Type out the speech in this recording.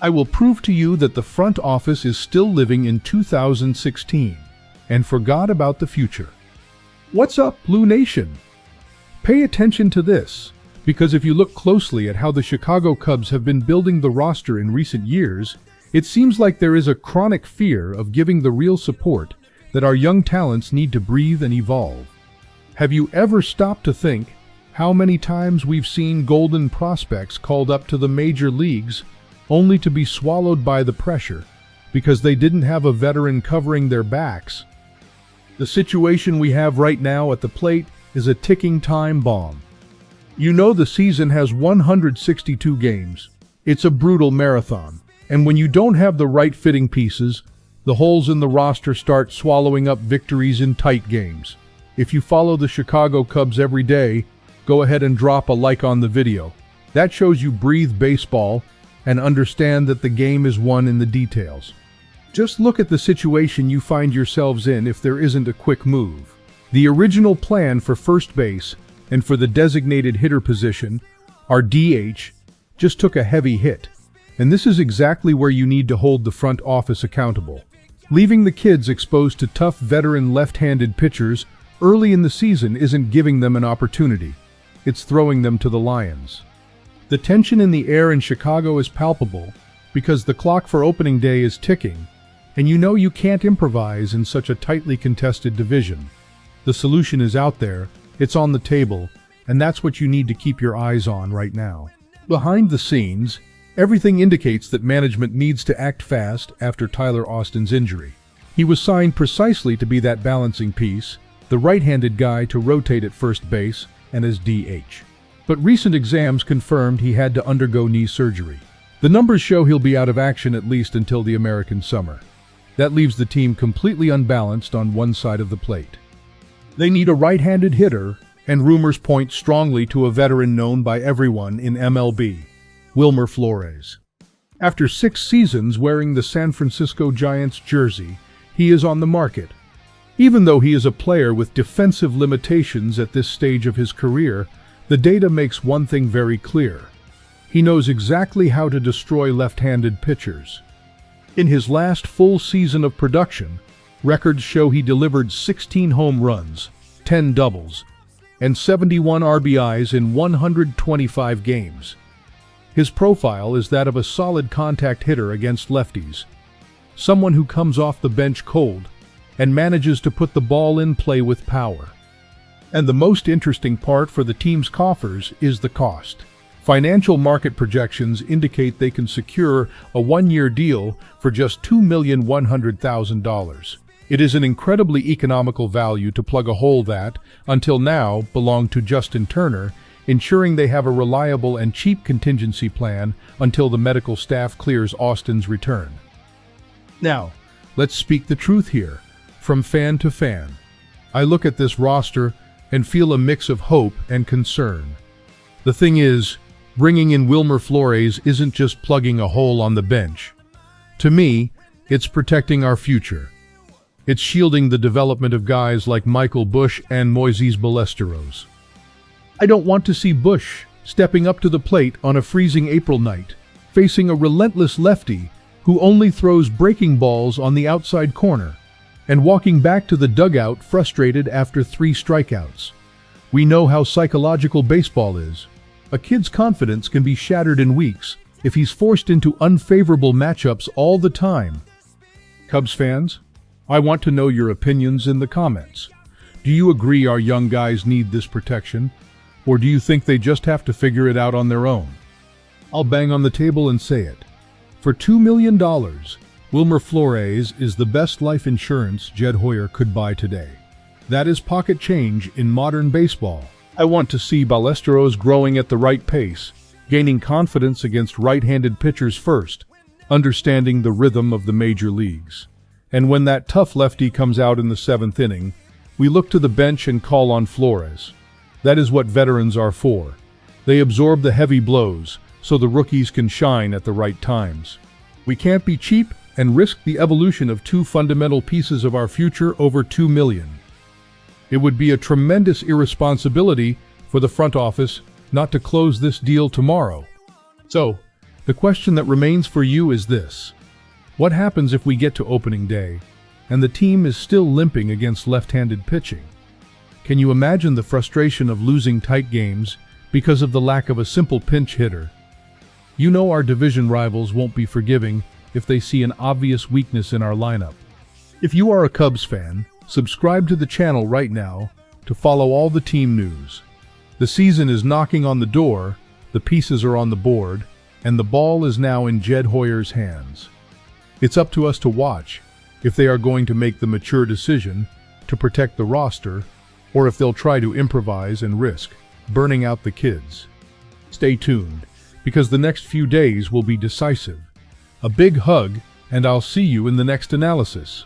I will prove to you that the front office is still living in 2016 and forgot about the future. What's up, Blue Nation? Pay attention to this, because if you look closely at how the Chicago Cubs have been building the roster in recent years, it seems like there is a chronic fear of giving the real support that our young talents need to breathe and evolve. Have you ever stopped to think how many times we've seen golden prospects called up to the major leagues only to be swallowed by the pressure because they didn't have a veteran covering their backs? The situation we have right now at the plate is a ticking time bomb. You know the season has 162 games. It's a brutal marathon. And when you don't have the right fitting pieces, the holes in the roster start swallowing up victories in tight games. If you follow the Chicago Cubs every day, go ahead and drop a like on the video. That shows you breathe baseball and understand that the game is won in the details. Just look at the situation you find yourselves in if there isn't a quick move. The original plan for first base and for the designated hitter position, our DH, just took a heavy hit. And this is exactly where you need to hold the front office accountable. Leaving the kids exposed to tough veteran left-handed pitchers early in the season isn't giving them an opportunity. It's throwing them to the lions. The tension in the air in Chicago is palpable because the clock for opening day is ticking, and you know you can't improvise in such a tightly contested division. The solution is out there, it's on the table, and that's what you need to keep your eyes on right now. Behind the scenes, everything indicates that management needs to act fast after Tyler Austin's injury. He was signed precisely to be that balancing piece, the right-handed guy to rotate at first base and as DH. But recent exams confirmed he had to undergo knee surgery. The numbers show he'll be out of action at least until the American summer. That leaves the team completely unbalanced on one side of the plate. They need a right-handed hitter, and rumors point strongly to a veteran known by everyone in MLB, Wilmer Flores. After 6 seasons wearing the San Francisco Giants jersey, he is on the market. Even though he is a player with defensive limitations at this stage of his career, the data makes one thing very clear. He knows exactly how to destroy left-handed pitchers. In his last full season of production, records show he delivered 16 home runs, 10 doubles, and 71 RBIs in 125 games. His profile is that of a solid contact hitter against lefties, someone who comes off the bench cold and manages to put the ball in play with power. And the most interesting part for the team's coffers is the cost. Financial market projections indicate they can secure a 1-year deal for just $2,100,000. It is an incredibly economical value to plug a hole that, until now, belonged to Justin Turner, ensuring they have a reliable and cheap contingency plan until the medical staff clears Austin's return. Now, let's speak the truth here, from fan to fan. I look at this roster and feel a mix of hope and concern. The thing is, bringing in Wilmer Flores isn't just plugging a hole on the bench. To me, it's protecting our future. It's shielding the development of guys like Michael Busch and Moises Ballesteros. I don't want to see Busch stepping up to the plate on a freezing April night, facing a relentless lefty who only throws breaking balls on the outside corner, and walking back to the dugout frustrated after 3 strikeouts. We know how psychological baseball is. A kid's confidence can be shattered in weeks if he's forced into unfavorable matchups all the time. Cubs fans, I want to know your opinions in the comments. Do you agree our young guys need this protection, or do you think they just have to figure it out on their own? I'll bang on the table and say it. For $2 million, Wilmer Flores is the best life insurance Jed Hoyer could buy today. That is pocket change in modern baseball. I want to see Ballesteros growing at the right pace, gaining confidence against right-handed pitchers first, understanding the rhythm of the major leagues. And when that tough lefty comes out in the 7th inning, we look to the bench and call on Flores. That is what veterans are for. They absorb the heavy blows, so the rookies can shine at the right times. We can't be cheap and risk the evolution of 2 fundamental pieces of our future over $2 million. It would be a tremendous irresponsibility for the front office not to close this deal tomorrow. So, The question that remains for you is this: what happens if we get to opening day and the team is still limping against left-handed pitching? Can you imagine the frustration of losing tight games because of the lack of a simple pinch hitter? You know our division rivals won't be forgiving if they see an obvious weakness in our lineup. If you are a Cubs fan, subscribe to the channel right now to follow all the team news. The season is knocking on the door, the pieces are on the board, and the ball is now in Jed Hoyer's hands. It's up to us to watch if they are going to make the mature decision to protect the roster, or if they'll try to improvise and risk burning out the kids. Stay tuned, because the next few days will be decisive. A big hug, and I'll see you in the next analysis.